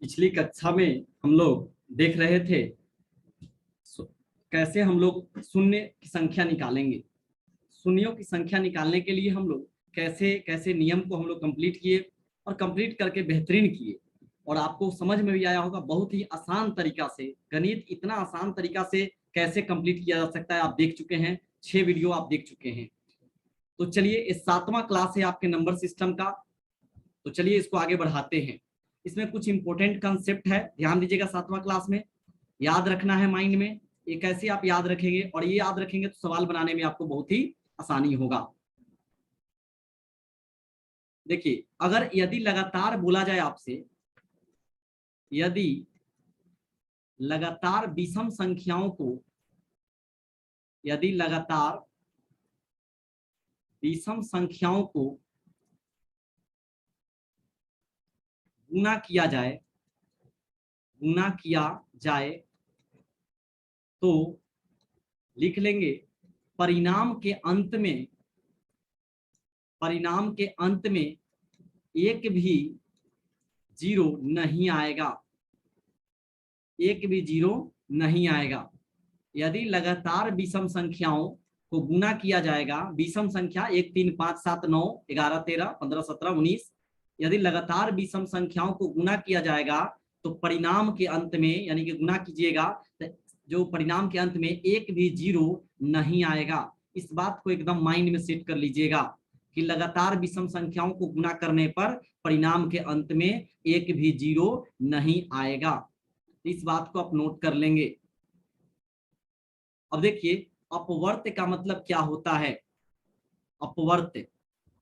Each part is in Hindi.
पिछली कक्षा में हम लोग देख रहे थे कैसे हम लोग शून्य की संख्या निकालेंगे। शून्यों की संख्या निकालने के लिए हम लोग कैसे कैसे नियम को हम लोग कंप्लीट किए और कंप्लीट करके बेहतरीन किए, और आपको समझ में भी आया होगा बहुत ही आसान तरीका से। गणित इतना आसान तरीका से कैसे कंप्लीट किया जा सकता है आप देख चुके हैं, 6 वीडियो आप देख चुके हैं। तो चलिए, इस 7वां क्लास है आपके नंबर सिस्टम का, तो चलिए इसको आगे बढ़ाते हैं। इसमें कुछ इंपॉर्टेंट कंसेप्ट है, ध्यान दीजिएगा। 7वां क्लास में याद रखना है माइंड में। ये कैसे आप याद रखेंगे, और ये याद रखेंगे तो सवाल बनाने में आपको बहुत ही आसानी होगा। देखिए, अगर यदि लगातार बोला जाए आपसे, यदि लगातार विषम संख्याओं को, यदि लगातार विषम संख्याओं को गुणा किया जाए, गुणा किया जाए तो लिख लेंगे परिणाम के अंत में, परिणाम के अंत में एक भी जीरो नहीं आएगा, एक भी जीरो नहीं आएगा। यदि लगातार विषम संख्याओं को गुणा किया जाएगा, विषम संख्या 1 3 5 7 9 11 13 15 17 19, यदि लगातार विषम संख्याओं को गुणा किया जाएगा तो परिणाम के अंत में, यानी कि गुणा कीजिएगा तो जो परिणाम के अंत में एक भी जीरो नहीं आएगा। इस बात को एकदम माइंड में सेट कर लीजिएगा कि लगातार विषम संख्याओं को गुणा करने पर परिणाम के अंत में एक भी जीरो नहीं आएगा। इस बात को आप नोट कर लेंगे। अब देखिए, अपवर्त का मतलब क्या होता है। अपवर्त,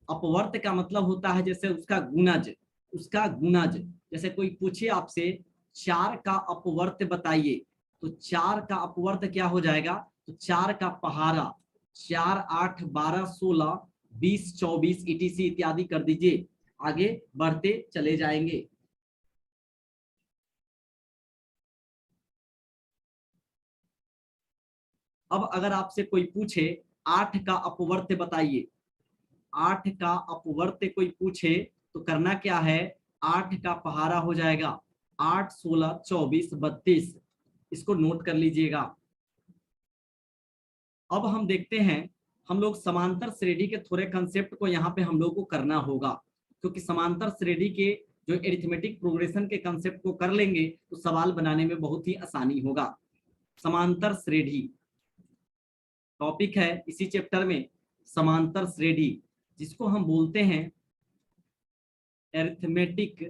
अपवर्त का मतलब होता है जैसे उसका गुणज, उसका गुणज। जैसे कोई पूछे आपसे 4 का अपवर्त बताइए, तो 4 का अपवर्त क्या हो जाएगा, तो 4 का पहाड़ा, 4 8 12 16 20 24 etc इत्यादि कर दीजिए, आगे बढ़ते चले जाएंगे। अब अगर आपसे कोई पूछे 8 का अपवर्त बताइए, 8 का अपवर्त कोई पूछे तो करना क्या है, 8 का पहाड़ा हो जाएगा 8 16 24 32, इसको नोट कर लीजिएगा। अब हम देखते हैं, हम लोग समांतर श्रेणी के थोड़े कंसेप्ट को यहाँ पे हम लोग को करना होगा, क्योंकि समांतर श्रेणी के जो एरिथमेटिक प्रोग्रेशन के कंसेप्ट को कर लेंगे तो सवाल बनाने में बहुत ही आसानी होगा। समांतर श्रेणी टॉपिक है इसी चैप्टर में, समांतर श्रेणी, जिसको हम बोलते हैं एरिथमेटिक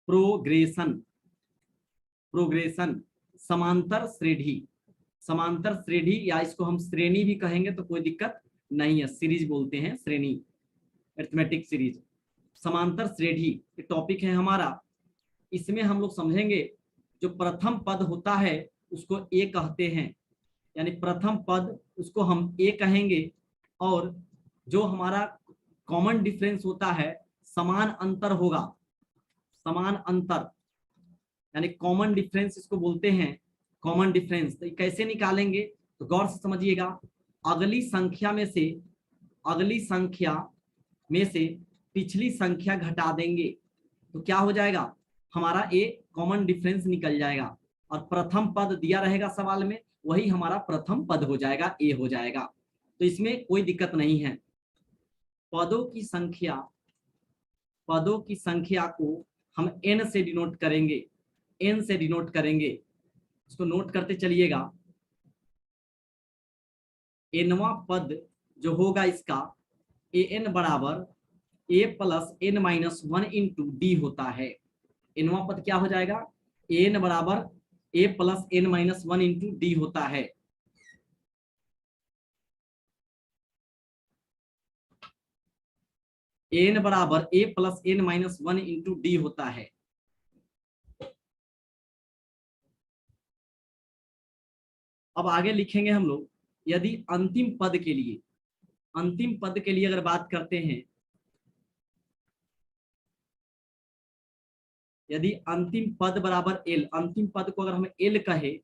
प्रोग्रेशन, प्रोग्रेशन समांतर श्रेणी, समांतर श्रेणी, या इसको हम श्रेणी भी कहेंगे तो कोई दिक्कत नहीं है, सीरीज बोलते हैं श्रेणी, अरिथमेटिक सीरीज। समांतर श्रेणी टॉपिक है हमारा। इसमें हम लोग समझेंगे जो प्रथम पद होता है उसको ए कहते हैं, यानी प्रथम पद उसको हम ए कहेंगे, और जो हमारा कॉमन डिफरेंस होता है, समान अंतर होगा, समान अंतर यानी कॉमन डिफरेंस इसको बोलते हैं, कॉमन डिफरेंस। तो कैसे निकालेंगे तो गौर से समझिएगा। अगली संख्या में से, अगली संख्या में से पिछली संख्या घटा देंगे तो क्या हो जाएगा, हमारा ए कॉमन डिफरेंस निकल जाएगा, और प्रथम पद दिया रहेगा सवाल में, वही हमारा प्रथम पद हो जाएगा, ए हो जाएगा। तो इसमें कोई दिक्कत नहीं है। पदों की संख्या, पदों की संख्या को हम n से डिनोट करेंगे, n से डिनोट करेंगे, इसको नोट करते चलिएगा। nवां पद जो होगा इसका an बराबर a plus n minus 1 into D होता है। nवां पद क्या हो जाएगा, an बराबर a plus n minus 1 into D होता है। n बराबर a plus n minus 1 into D होता है। अब आगे लिखेंगे हम लोग, यदि अंतिम पद के लिए, अंतिम पद के लिए अगर बात करते हैं, यदि अंतिम पद बराबर एल, अंतिम पद को अगर हम एल कहे,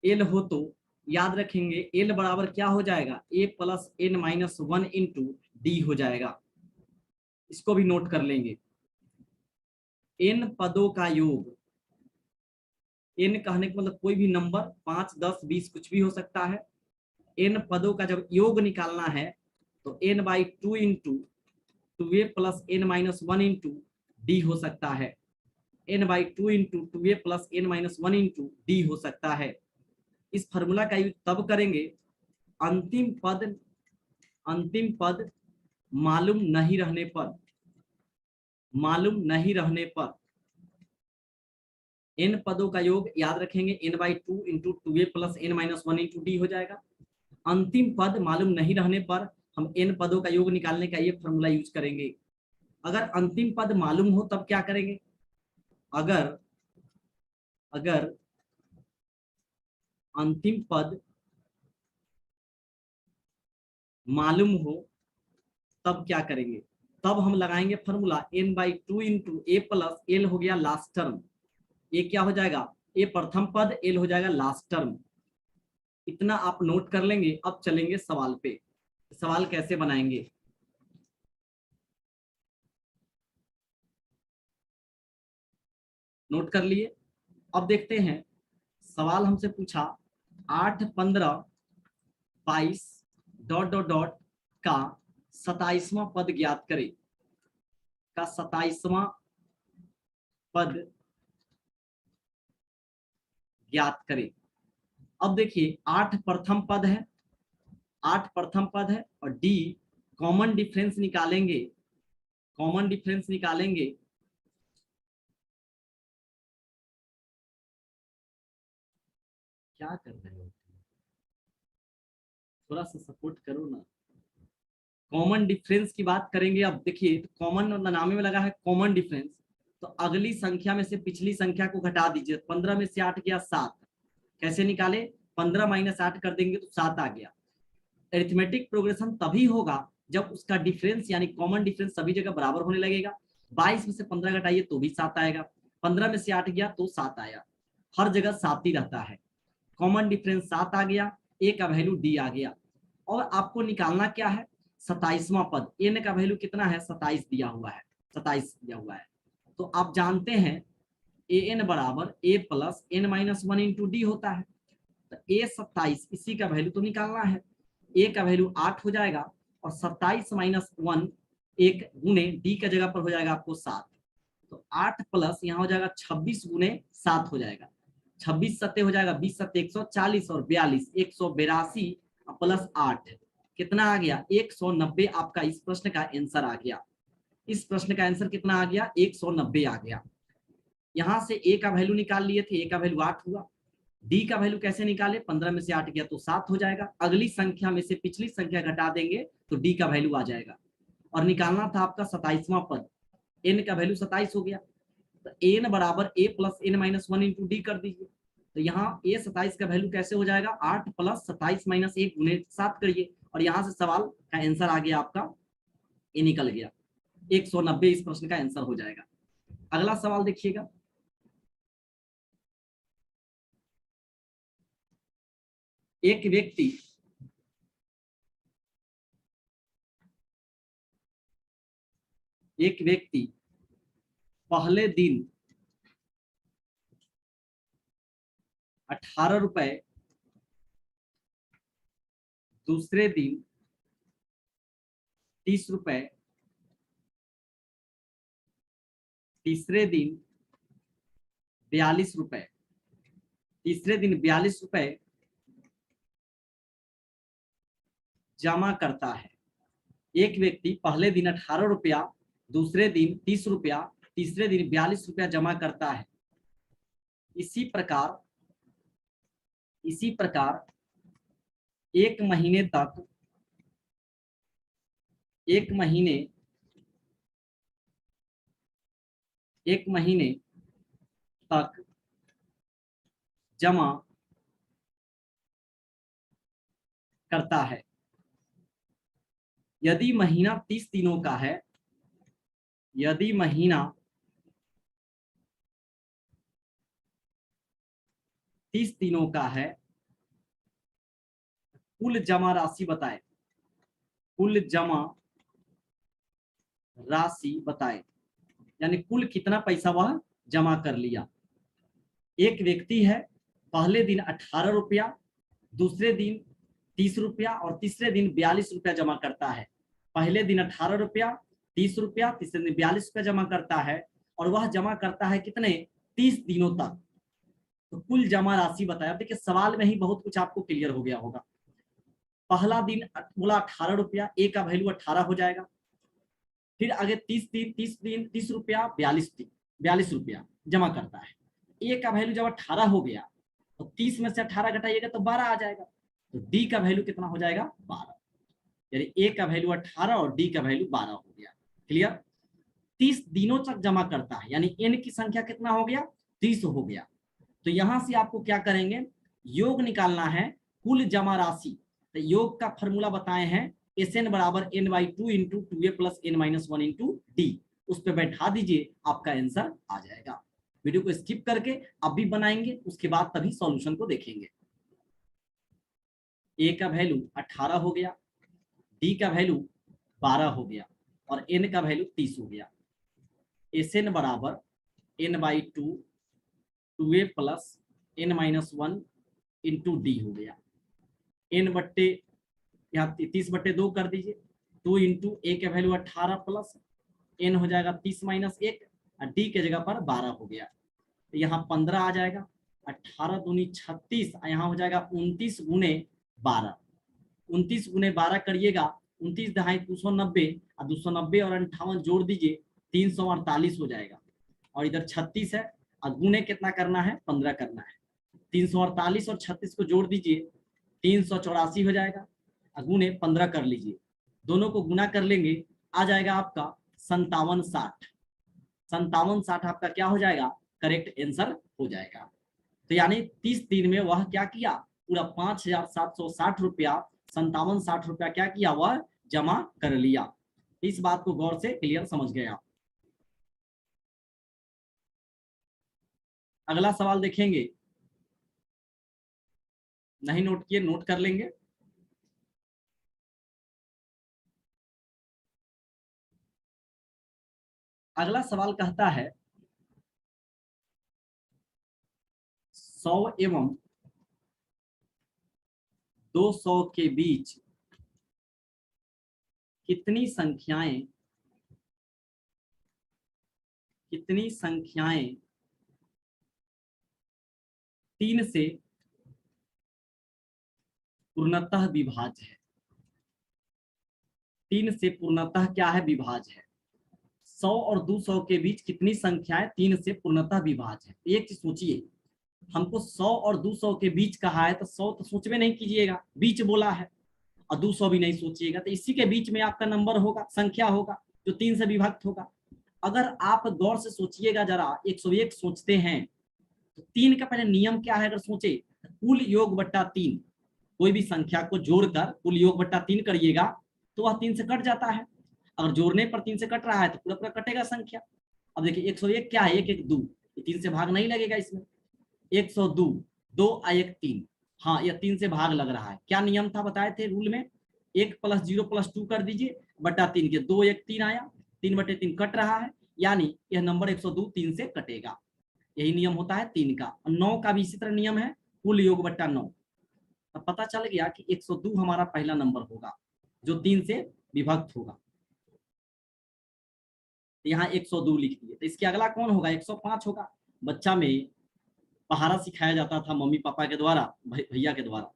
एल हो तो याद रखेंगे एल बराबर क्या हो जाएगा, A plus N minus 1 into D हो जाएगा, इसको भी नोट कर लेंगे। n पदों का योग, n कहने का मतलब कोई भी नंबर 5, 10, 20 कुछ भी हो सकता है। n पदों का जब योग निकालना है तो n/2 into 2a plus n-1 into D हो सकता है। n/2 into 2a plus n-1 into D हो सकता है। इस फॉर्मूला का यूज तब करेंगे अंतिम पद मालूम नहीं रहने पर n पदों का योग याद रखेंगे n/2 into 2a plus n-1 into D हो जाएगा। अंतिम पद मालूम नहीं रहने पर हम n पदों का योग निकालने का ये फॉर्मूला यूज करेंगे। अगर अंतिम पद मालूम हो तब क्या करेंगे, अगर अंतिम पद मालूम हो तब क्या करेंगे, तब हम लगाएंगे फॉर्मूला n/2 इंटू ए प्लस एल हो गया लास्ट टर्म, ये क्या हो जाएगा, ए प्रथम पद, एल हो जाएगा लास्ट टर्म। इतना आप नोट कर लेंगे। अब चलेंगे सवाल पे। सवाल कैसे बनाएंगे, नोट कर लिए। अब देखते हैं सवाल हमसे पूछा 8, 15, 22 डॉट डॉट डॉट का 27वां पद ज्ञात करें, का 27वां पद ज्ञात करें। अब देखिए 8 प्रथम पद है, 8 प्रथम पद है और डी कॉमन डिफरेंस निकालेंगे, कॉमन डिफरेंस निकालेंगे। क्या कर रहे हो, थोड़ा सा सपोर्ट करो ना। कॉमन डिफरेंस की बात करेंगे। अब देखिए कॉमन नामे में लगा है कॉमन डिफरेंस, तो अगली संख्या में से पिछली संख्या को घटा दीजिए। 15 में से 8 गया 7, कैसे निकाले, 15 माइनस 8 कर देंगे तो 7 आ गया। अरिथमेटिक प्रोग्रेशन तभी होगा जब उसका डिफरेंस यानी कॉमन डिफरेंस सभी जगह बराबर होने लगेगा। 22 में से 15 घटाइए तो भी 7 आएगा, 15 में से 8 गया तो 7 आया, हर जगह 7 ही रहता है। कॉमन डिफरेंस 7 आ गया, ए का वैल्यू डी आ गया। और आपको निकालना क्या है, 27वां पद, एन का वैल्यू कितना है, 27 दिया हुआ है, 27 दिया हुआ है। तो आप जानते हैं ए एन बराबर A plus n-1 into D होता है। तो ए 27, इसी का वैल्यू तो निकालना है। ए का वैल्यू 8 हो जाएगा और 27 माइनस 1 एक गुने डी का जगह पर हो जाएगा आपको 7। तो 8 प्लस यहाँ हो जाएगा 26 गुने 7 हो जाएगा, 26 सत्ते हो जाएगा 20 सत्ते 140 और 42 182 प्लस 8 कितना आ गया 190। आपका इस प्रश्न का आंसर आ गया। इस प्रश्न का आंसर कितना आ गया, 190 आ गया। यहां से ए का वैल्यू निकाल लिए थे, ए का वैल्यू 8 हुआ। डी का वैल्यू कैसे निकाले, 15 में से 8 गया तो 7 हो जाएगा। अगली संख्या में से पिछली संख्या घटा देंगे तो डी का वैल्यू आ जाएगा। और निकालना था आपका 27वां पद, एन का वैल्यू 27 हो गया। तो एन बराबर A plus n-1 into D कर दीजिए। तो यहाँ ए 27 का वैल्यू कैसे हो जाएगा, 8 प्लस 27 माइनस 1 गुने 7 करिए और यहाँ से सवाल का आंसर आ गया आपका, ए निकल गया 190 इस प्रश्न का आंसर हो जाएगा। अगला सवाल देखिएगा, एक व्यक्ति पहले दिन 18 रुपए, दूसरे दिन 30 रुपए, तीसरे दिन 42 रुपए, तीसरे दिन 42 रुपए जमा करता है। एक व्यक्ति पहले दिन 18 रुपया, दूसरे दिन 30 रुपया, तीसरे दिन 42 रुपया जमा करता है। इसी प्रकार एक महीने तक जमा करता है। यदि महीना 30 दिनों का है, यदि महीना 30 दिनों का है, कुल जमा राशि बताए, कुल जमा राशि बताए। यानी कुल कितना पैसा वह जमा कर लिया। एक व्यक्ति है, पहले दिन 18 रुपया, दूसरे दिन 30 रुपया और तीसरे दिन 42 रुपया जमा करता है। पहले दिन 18 रुपया, 30 रुपया, तीसरे दिन 42 रुपया जमा करता है और वह जमा करता है कितने, 30 दिनों तक। तो कुल जमा राशि बताया। देखिए सवाल में ही बहुत कुछ आपको क्लियर हो गया होगा। पहला दिन बोला 18 रुपया, ए का वैल्यू 18 हो जाएगा। फिर आगे 30 रुपया 42 रुपया जमा करता है। ए का वैल्यू जब 18 हो गया तो 30 में से 18 घटाइएगा तो 12 आ जाएगा। तो डी का वैल्यू कितना हो जाएगा, 12। यानी ए का वैल्यू 18 और डी का वैल्यू 12 हो गया। क्लियर। 30 दिनों तक जमा करता है, यानी एन की संख्या कितना हो गया, 30 हो गया। तो यहां से आपको क्या करेंगे, योग निकालना है कुल जमा राशि। तो योग का फॉर्मूला बताए हैं, Sn बराबर n/2 into 2a plus n-1 into D. उस पर बैठा दीजिए, आपका आंसर आ जाएगा। वीडियो को स्किप करके अभी बनाएंगे, उसके बाद तभी सॉल्यूशन को देखेंगे। ए का वैल्यू 18 हो गया, डी का वैल्यू 12 हो गया और एन का वैल्यू 30 हो गया। Sn बराबर n/2 2a plus n-1 into D हो गया। n बट्टे यहाँ 30/2 कर दीजिए, 2 इंटू ए के वैल्यू 18 प्लस n हो जाएगा 30 माइनस 1 और डी के जगह पर 12 हो गया। तो यहाँ 15 आ जाएगा, 18 दूनी 36, यहाँ हो जाएगा 29 गुने 12। 29 गुने 12 करिएगा, 29 दहाई 290 और 290 और 58 जोड़ दीजिए 348 हो जाएगा। और इधर 36 है और गुने कितना करना है, 15 करना है। 348 और 36 को जोड़ दीजिए 384 हो जाएगा। गुने 15 कर लीजिए, दोनों को गुना कर लेंगे, आ जाएगा आपका 5760। 5760 आपका क्या हो जाएगा, करेक्ट आंसर हो जाएगा। तो यानी 30 दिन में वह क्या किया, पूरा 5760 रुपया 5760 रुपया क्या किया, वह जमा कर लिया। इस बात को गौर से क्लियर समझ गया। अगला सवाल देखेंगे, नहीं नोट किए, नोट कर लेंगे। अगला सवाल कहता है 100 एवं 200 के बीच कितनी संख्याएं 3 से पूर्णतः विभाज्य है। 3 से पूर्णतः क्या है, विभाज्य है। 100 और 200 के बीच कितनी संख्याएं 3 से पूर्णतः विभाज्य है। एक चीज सोचिए, हमको 100 और 200 के बीच कहा है तो 100 तो सोच में नहीं कीजिएगा, बीच बोला है, और 200 भी नहीं सोचिएगा, तो इसी के बीच में आपका नंबर होगा, संख्या होगा जो 3 से विभक्त होगा। अगर आप गौर से सोचिएगा जरा, 101 सोचते हैं तो 3 का पहले नियम क्या है, अगर सोचे कुल योग बट्टा 3, कोई भी संख्या को जोड़कर कुल योग बट्टा 3 करिएगा तो वह 3 से कट जाता है। अगर जोड़ने पर 3 से कट रहा है तो पूरा पूरा कटेगा संख्या। अब देखिए 101 क्या है, 1 1 2, ये 3 से भाग नहीं लगेगा इसमें। 102 2 1 3, हाँ यह 3 से भाग लग रहा है। क्या नियम था बताए थे रूल में, 1 + 0 + 2 कर दीजिए बट्टा 3 के 2 1 3 आया, 3/3 कट रहा है, यानी यह नंबर 102 3 से कटेगा। यही नियम होता है 3 का। 9 का भी इसी तरह नियम है, कुल योग बट्टा 9। अब पता चल गया कि 102 हमारा पहला नंबर होगा जो 3 से विभक्त होगा। यहाँ 102 लिख दिए, तो इसके अगला कौन होगा, 105 होगा। बच्चा में पहाड़ा सिखाया जाता था मम्मी पापा के द्वारा, भैया के द्वारा,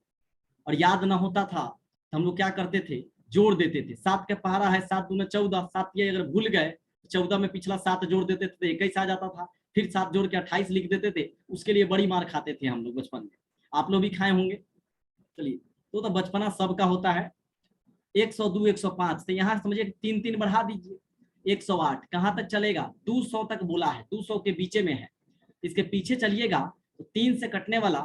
और याद ना होता था तो हम लोग क्या करते थे, जोड़ देते थे। 7 का पहाड़ा है, 7 दूना 14, 7 ये अगर भूल गए 14 में पिछला 7 जोड़ देते थे तो 21 आ जाता था, फिर 7 जोड़ के 28 लिख देते थे। उसके लिए बड़ी मार खाते थे हम लोग बचपन में, आप लोग भी खाए होंगे। चलिए, तो बचपना सबका होता है। 102 105, तो यहाँ समझिए 3 3 बढ़ा दीजिए, 108 कहाँ तक चलेगा, 200 तक बोला है, 200 के पीछे में है। इसके पीछे चलिएगा तो 3 से कटने वाला,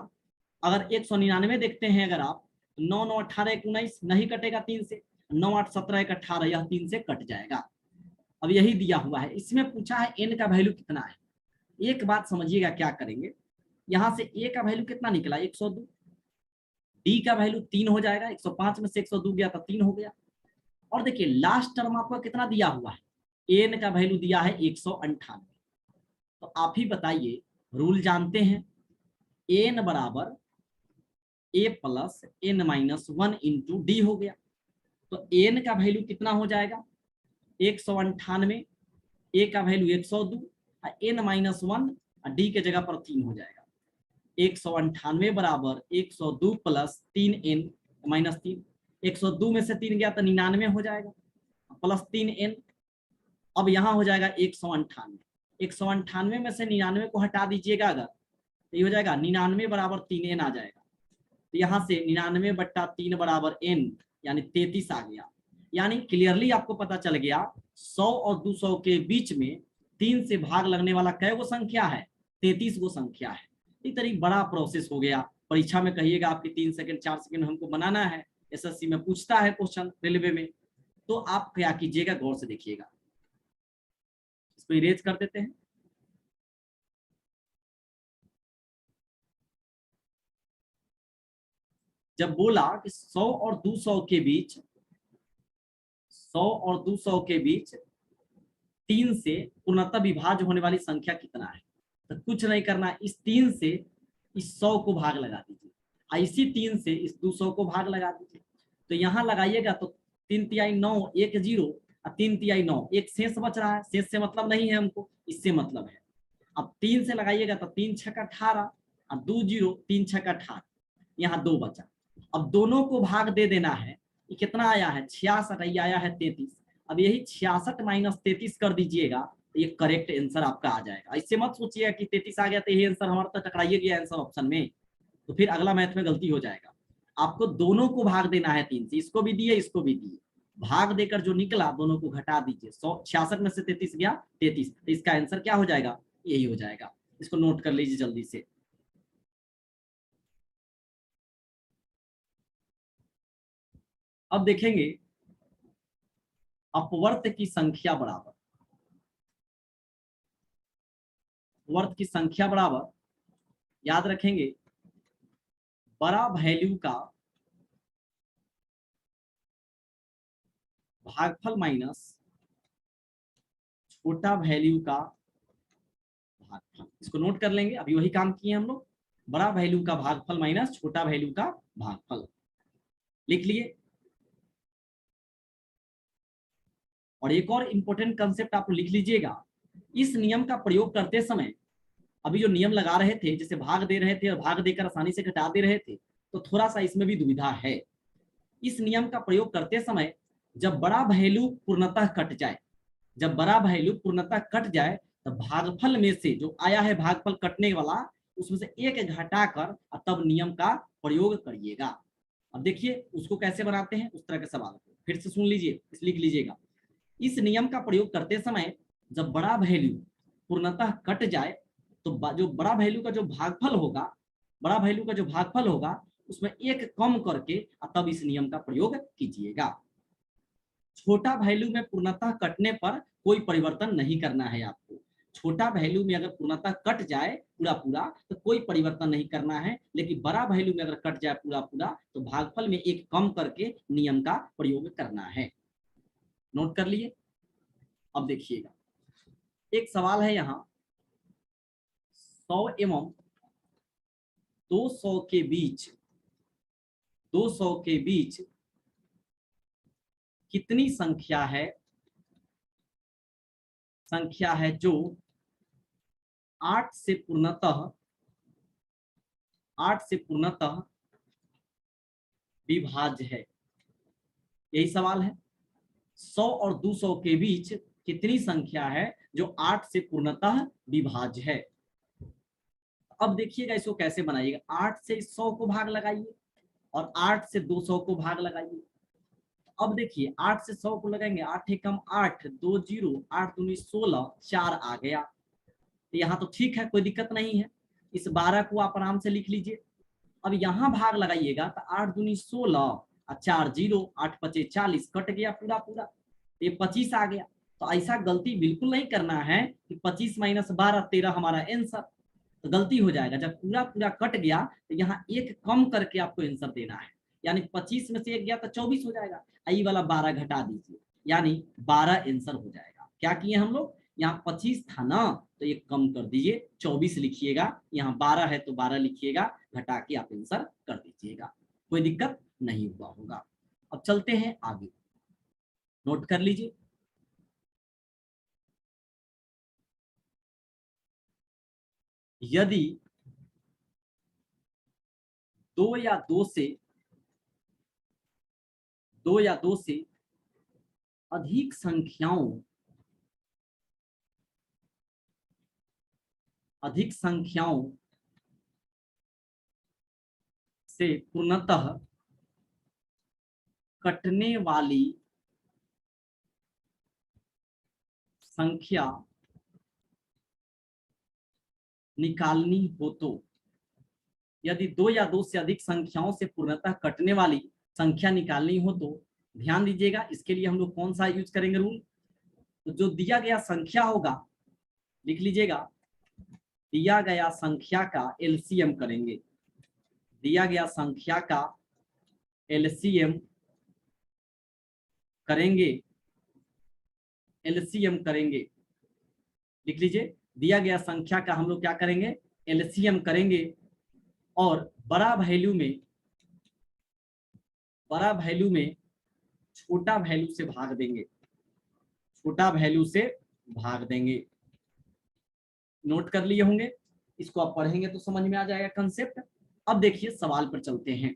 अगर 199 देखते हैं अगर आप, 9 9 18 1 19 नहीं कटेगा 3 से, 9 8 17 1 18 यह 3 से कट जाएगा। अब यही दिया हुआ है, इसमें पूछा है n का वैल्यू कितना है। एक बात समझिएगा क्या करेंगे, यहाँ से a का वैल्यू कितना निकला 102, d का वैल्यू 3 हो जाएगा, 105 में से 102 गया तो 3 हो गया। और देखिए लास्ट टर्म आपको कितना दिया हुआ है, एन का वैल्यू दिया है 198। तो आप ही बताइए, रूल जानते हैं, एन बराबर A plus N minus 1 into D हो गया। तो एन का वैल्यू कितना हो जाएगा 198, ए का वैल्यू 102, एन माइनस 1 डी के जगह पर 3 हो जाएगा। 198 बराबर 102 प्लस 3n माइनस 3, 102 में से 3 गया तो 99 हो जाएगा, प्लस 3n। अब यहाँ हो जाएगा 198, 198 में से 99 को हटा दीजिएगा अगर, तो ये हो जाएगा 99 बराबर 3n आ जाएगा। तो यहाँ से 99/3 बराबर n, यानी 33 आ गया। यानी क्लियरली आपको पता चल गया 100 और 200 के बीच में 3 से भाग लगने वाला कै गो संख्या है, 33 गो संख्या है। इस तरीके बड़ा प्रोसेस हो गया। परीक्षा में कहिएगा आपके 3 सेकंड 4 सेकंड हमको बनाना है, एसएससी में पूछता है क्वेश्चन रेलवे में, तो आप क्या कीजिएगा, गौर से देखिएगा। इसको इरेज कर देते हैं। जब बोला कि 100 और 200 के बीच, 100 और 200 के बीच 3 से पूर्णतः विभाज्य होने वाली संख्या कितना है, तो कुछ नहीं करना, इस 3 से इस 100 को भाग लगा दीजिए, इसी 3 से इस 200 को भाग लगा दीजिए। तो यहाँ लगाइएगा तो 3 तिहाई 9, 1 0 और 3 तिहाई 9, एक शेष बच रहा है, शेष से मतलब नहीं है हमको, इससे मतलब है। अब 3 से लगाइएगा तो 3 छक्का 18 और 2 0, 3 छक्का 18, यहाँ 2 बचा। अब दोनों को भाग दे देना है, ये कितना आया है 66, ये आया है 33। अब यही 66 माइनस 33 कर दीजिएगा तो ये करेक्ट आंसर आपका आ जाएगा। इससे मत सोचिएगा कि 33 आ गया तो यही आंसर, हमारा तो टकराइए गया आंसर ऑप्शन में, तो फिर अगला मैथ में गलती हो जाएगा। आपको दोनों को भाग देना है 3 से, इसको भी दिए इसको भी दिए, भाग देकर जो निकला दोनों को घटा दीजिए। 66 में से 33 गया 33, तो इसका आंसर क्या हो जाएगा, यही हो जाएगा। इसको नोट कर लीजिए जल्दी से। अब देखेंगे अपवर्त की संख्या बराबर, वर्त की संख्या बराबर, याद रखेंगे बड़ा वैल्यू का भागफल माइनस छोटा वैल्यू का भागफल। इसको नोट कर लेंगे, अभी वही काम किए हम लोग, बड़ा वैल्यू का भागफल माइनस छोटा वैल्यू का भागफल, लिख लिए। और एक और इंपॉर्टेंट कंसेप्ट आप लिख लीजिएगा, इस नियम का प्रयोग करते समय, अभी जो नियम लगा रहे थे जैसे भाग दे रहे थे और भाग देकर आसानी से घटा दे रहे थे, तो थोड़ा सा इसमें भी दुविधा है। इस नियम का प्रयोग करते समय जब बड़ा वैल्यू पूर्णतः कट जाए, जब बड़ा वैल्यू पूर्णतः कट जाए, तो भागफल में से जो आया है भागफल कटने वाला, उसमें से एक घटाकर तब नियम का प्रयोग करिएगा। अब देखिए उसको कैसे बनाते हैं, उस तरह के सवाल को फिर से सुन लीजिए, लिख लीजिएगा। इस नियम का प्रयोग करते समय जब बड़ा वैल्यू पूर्णतः कट जाए, तो जो बड़ा वैल्यू का जो भागफल होगा, बड़ा वैल्यू का जो भागफल होगा उसमें एक कम करके तब इस नियम का प्रयोग कीजिएगा। छोटा वैल्यू में पूर्णतः कटने पर कोई परिवर्तन नहीं करना है आपको। छोटा वैल्यू में अगर पूर्णतः कट जाए पूरा पूरा तो कोई परिवर्तन नहीं करना है, लेकिन बड़ा वैल्यू में अगर कट जाए पूरा पूरा तो भागफल में एक कम करके नियम का प्रयोग करना है। नोट कर लिए। अब देखिएगा एक सवाल है यहाँ, 100 एवं 200 के बीच, 200 के बीच कितनी संख्या है, संख्या है जो 8 से पूर्णतः, 8 से पूर्णतः विभाज्य है। यही सवाल है, 100 और 200 के बीच कितनी संख्या है जो 8 से पूर्णतः विभाज्य है। अब देखिएगा इसको कैसे बनाइएगा, 8 से 100 को भाग लगाइए और 8 से 200 को भाग लगाइए। अब देखिए 8 से 100 को लगाएंगे, 8 एकम 8, 2 0, 8 दूनी 16, 4 आ गया। तो यहाँ तो ठीक है, कोई दिक्कत नहीं है। इस 12 को आप आराम से लिख लीजिए। अब यहाँ भाग लगाइएगा तो 8 दूनी 16 और 4 0, 8 5 40, कट गया पूरा पूरा, तो ये 25 आ गया। तो ऐसा गलती बिल्कुल नहीं करना है कि 25 माइनस 12 13 हमारा आंसर, तो गलती हो जाएगा। जब पूरा पूरा कट गया तो यहाँ एक कम करके आपको आंसर देना है, यानी 25 में से एक गया तो 24 हो जाएगा, आई वाला 12 घटा दीजिए, यानी 12 आंसर हो जाएगा। क्या किए हम लोग, यहाँ 25 था ना तो ये कम कर दीजिए, 24 लिखिएगा, यहाँ 12 है तो 12 लिखिएगा, घटा के आप आंसर कर दीजिएगा, कोई दिक्कत नहीं हुआ होगा। अब चलते हैं आगे, नोट कर लीजिए। यदि दो या दो से अधिक संख्याओं से पूर्णतः कटने वाली संख्या निकालनी हो तो, यदि दो या दो से अधिक संख्याओं से पूर्णतः कटने वाली संख्या निकालनी हो तो, ध्यान दीजिएगा इसके लिए हम लोग कौन सा यूज करेंगे रूल, तो जो दिया गया संख्या होगा, लिख लीजिएगा, दिया गया संख्या का एलसीएम करेंगे, दिया गया संख्या का एलसीएम करेंगे, एलसीएम करेंगे, लिख लीजिए, दिया गया संख्या का हम लोग क्या करेंगे, एलसीएम करेंगे, और बड़ा वैल्यू में छोटा वैल्यू से भाग देंगे, छोटा वैल्यू से भाग देंगे। नोट कर लिए होंगे, इसको आप पढ़ेंगे तो समझ में आ जाएगा कंसेप्ट। अब देखिए सवाल पर चलते हैं,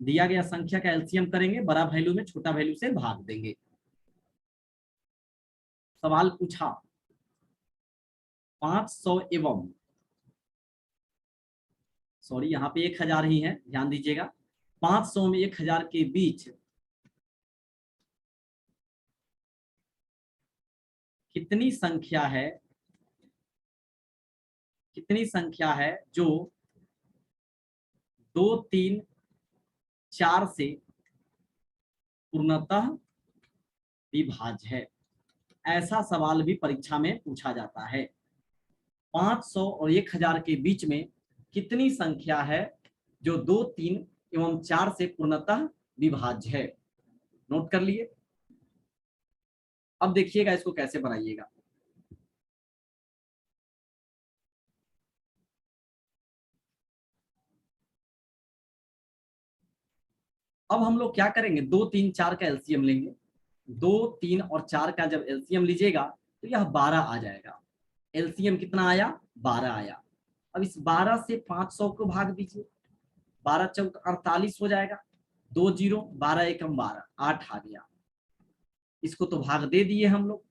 दिया गया संख्या का एलसीएम करेंगे, बड़ा वैल्यू में छोटा वैल्यू से भाग देंगे। सवाल पूछा 500 एवं, सॉरी यहाँ पे 1000 ही है, ध्यान दीजिएगा, 500 में 1000 के बीच कितनी संख्या है जो 2, 3, 4 से पूर्णतः विभाज्य है। ऐसा सवाल भी परीक्षा में पूछा जाता है, 500 और 1000 के बीच में कितनी संख्या है जो 2, 3 एवं 4 से पूर्णतः विभाज्य है। नोट कर लिए। अब देखिएगा इसको कैसे बनाइएगा। अब हम लोग क्या करेंगे, 2, 3, 4 का एलसीएम लेंगे, 2, 3 और 4 का जब एलसीएम लीजिएगा तो यह 12 आ जाएगा। एलसीएम कितना आया, 12 आया। अब इस 12 से 500 को भाग दीजिए, 12 चौक 48 हो जाएगा, 2 0, 12 एकम 12, 8 आ गया। इसको तो भाग दे दिए हम लोग।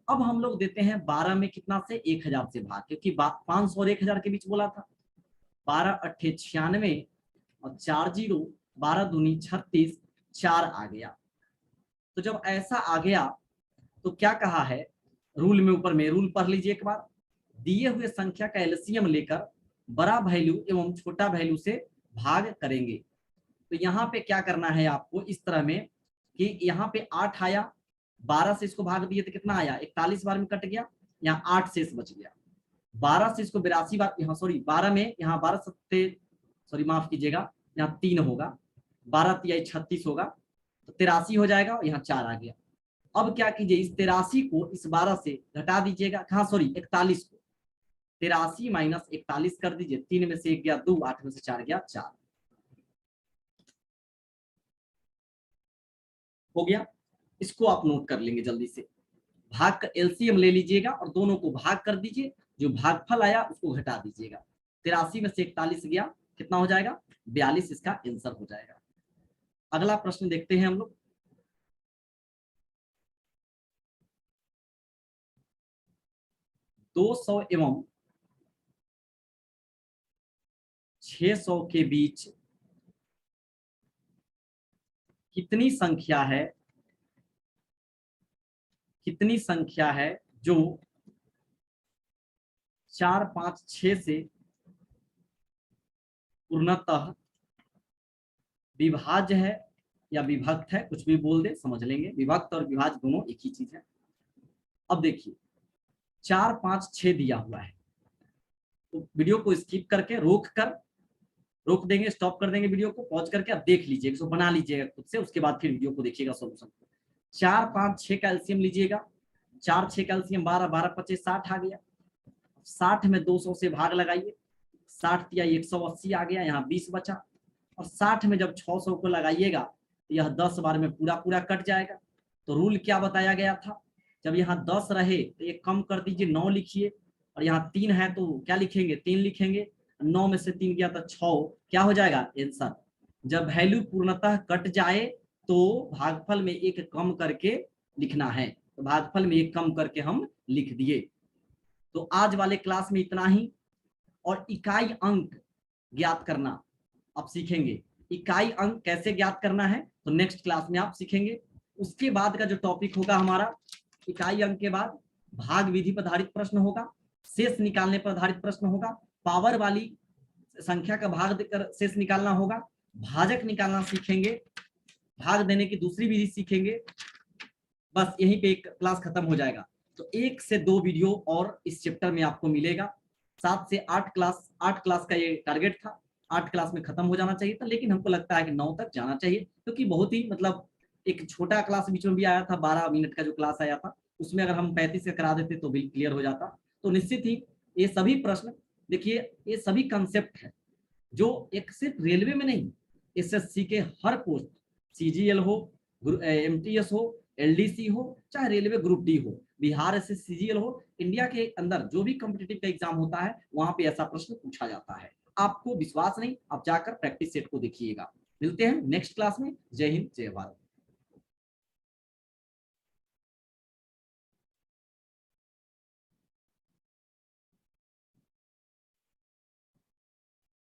अब हम लोग देते हैं 12 में कितना से, 1000 से भाग, क्योंकि 500 और 1000 के बीच बोला था। 12 अट्ठे 96 और 4 0, 12 दूनी 36, 4 आ गया। तो जब ऐसा आ गया तो क्या कहा है रूल में, ऊपर में रूल पढ़ लीजिए एक बार, दिए हुए संख्या का एलसीएम लेकर बड़ा वैल्यू एवं छोटा वैल्यू से भाग करेंगे। तो यहाँ पे क्या करना है आपको इस तरह में कि यहाँ पे 8 आया, 12 से इसको भाग दिए तो कितना आया, 41 बार में कट गया, यहाँ 8 शेष बच गया। 12 से इसको 82 बार, यहाँ सॉरी 12 में, यहाँ 12 सत्ते, सॉरी माफ कीजिएगा, यहाँ 3 होगा, 12 तिहाई 36 होगा, तो 83 हो जाएगा, यहाँ 4 आ गया। अब क्या कीजिए, इस 83 को इस 12 से घटा दीजिएगा, हाँ सॉरी 41 को, 83 माइनस 41 कर दीजिए, 3 में से 1 गया 2, 8 में से 4 गया 4, हो गया। इसको आप नोट कर लेंगे जल्दी से, भाग का एलसीएम ले लीजिएगा और दोनों को भाग कर दीजिए, जो भागफल आया उसको घटा दीजिएगा, 83 में से 41 गया, कितना हो जाएगा, 42, इसका आंसर हो जाएगा। अगला प्रश्न देखते हैं हम लोग, 200 एवं 600 के बीच कितनी संख्या है जो 4, 5, 6 से पूर्णतः विभाज्य है या विभक्त है, कुछ भी बोल दे समझ लेंगे, विभक्त और विभाज्य दोनों एक ही चीज है। अब देखिए 4, 5, 6 दिया हुआ है, तो वीडियो को स्किप करके रोक देंगे, स्टॉप कर देंगे वीडियो को, पॉज करके अब देख लीजिएगा, इसको बना लीजिएगा खुद से, उसके बाद फिर वीडियो को देखिएगा सोल्यूशन। 4, 5, 6 का एलसीएम लीजिएगा, 4 6 कैल्शियम 12, 12 25 60 आ गया। 60 में 200 से भाग लगाइए, 60 या 180 आ गया, यहाँ 20 बचा। और 60 में जब 600 को लगाइएगा तो यह 10 बार में पूरा पूरा कट जाएगा। तो रूल क्या बताया गया था, जब यहाँ 10 रहे तो ये कम कर दीजिए, 9 लिखिए। और यहाँ 3 है तो क्या लिखेंगे, 3 लिखेंगे। 9 में से 3 गया तो 6, क्या हो जाएगा आंसर। जब वैल्यू पूर्णतः कट जाए तो भागफल में एक कम करके लिखना है। तो भागफल में एक कम करके हम लिख दिए। तो आज वाले क्लास में इतना ही। और इकाई अंक ज्ञात करना आप सीखेंगे। इकाई अंक कैसे ज्ञात करना है तो नेक्स्ट क्लास में आप सीखेंगे। उसके बाद का जो टॉपिक होगा हमारा, इकाई अंक के बाद भाग विधि पर आधारित प्रश्न होगा, शेष निकालने पर आधारित प्रश्न होगा, पावर वाली संख्या का भाग देकर शेष निकालना होगा, भाजक निकालना सीखेंगे, भाग देने की दूसरी विधि सीखेंगे। बस यहीं पे एक क्लास खत्म हो जाएगा। तो 1 से 2 वीडियो और इस चैप्टर में आपको मिलेगा। 7 से 8 क्लास, 8 क्लास का ये टारगेट था, 8 क्लास में खत्म हो जाना चाहिए था, लेकिन हमको लगता है कि 9 तक जाना चाहिए, क्योंकि बहुत ही मतलब एक छोटा क्लास बीच में भी आया था, 12 मिनट का जो क्लास आया था, उसमें अगर हम 35 का करा देते तो बिल क्लियर हो जाता। तो निश्चित ही ये सभी प्रश्न, देखिए ये सभी कंसेप्ट है जो एक सिर्फ रेलवे में नहीं, एसएससी के हर पोस्ट, सीजीएल हो, एमटीएस हो, एलडीसी हो, चाहे रेलवे ग्रुप डी हो, बिहार एसएस सीजीएल हो, इंडिया के अंदर जो भी कॉम्पिटिटिव का एग्जाम होता है वहां पे ऐसा प्रश्न पूछा जाता है। आपको विश्वास नहीं, आप जाकर प्रैक्टिस सेट को देखिएगा। मिलते हैं नेक्स्ट क्लास में। जय हिंद, जय भारत।